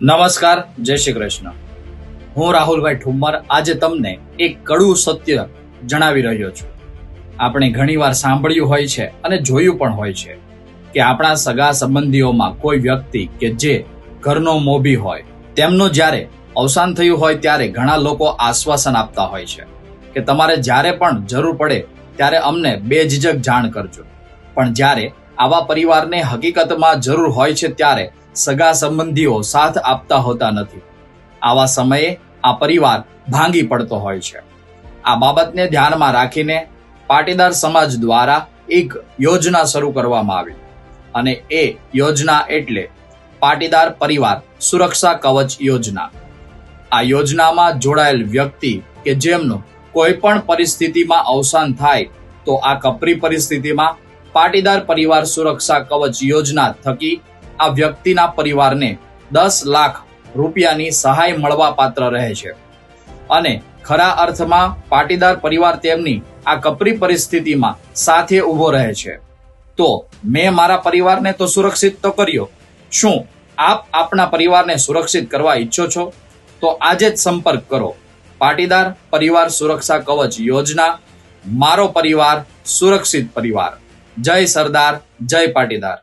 નમસ્કાર, જય શ્રી કૃષ્ણ. હું રાહુલભાઈ ઠુમ્મર આજે તમને એક કડવું સત્ય જણાવી રહ્યો છું. આપણે ઘણીવાર સાંભળ્યું હોય છે અને જોયું પણ હોય છે કે આપણા સગા સંબંધીઓમાં કોઈ વ્યક્તિ કે જે ઘરનો મોભી હોય તેમનું જ્યારે અવસાન થયું હોય ત્યારે ઘણા લોકો આશ્વાસન આપતા હોય છે કે તમારે જ્યારે પણ જરૂર પડે ત્યારે અમને બેઝિઝક જાણ કરજો. પણ જ્યારે આવા પરિવારને હકીકતમાં જરૂર હોય છે ત્યારે સગા સંબંધીઓ સાથ આપતા હોતા નથી. આવા સમયે આ પરિવાર ભાંગી પડતો હોય છે. આ બાબતને ધ્યાનમાં રાખીને પાટીદાર સમાજ દ્વારા એક યોજના શરૂ કરવામાં આવી અને એ યોજના એટલે પાટીદાર પરિવાર સુરક્ષા કવચ યોજના. આ યોજનામાં જોડાયેલ વ્યક્તિ કે જેમનું કોઈ પણ પરિસ્થિતિમાં અવસાન થાય તો આ કપરી પરિસ્થિતિમાં પાટીદાર પરિવાર સુરક્ષા કવચ યોજના થકી આ વ્યક્તિના પરિવારને 10 લાખ રૂપિયાની સહાય મળવા પાત્ર રહે છે અને ખરા અર્થમાં પાટીદાર પરિવાર તેમની આ કપરી પરિસ્થિતિમાં સાથે ઊભો રહે છે. તો મેં મારા પરિવારને તો સુરક્ષિત તો કર્યો, શું આપ આપના પરિવારને સુરક્ષિત કરવા ઈચ્છો છો? તો આજે જ સંપર્ક કરો. પાટીદાર પરિવાર સુરક્ષા કવચ યોજના, મારો પરિવાર સુરક્ષિત પરિવાર. જય સરદાર, જય પાટીદાર.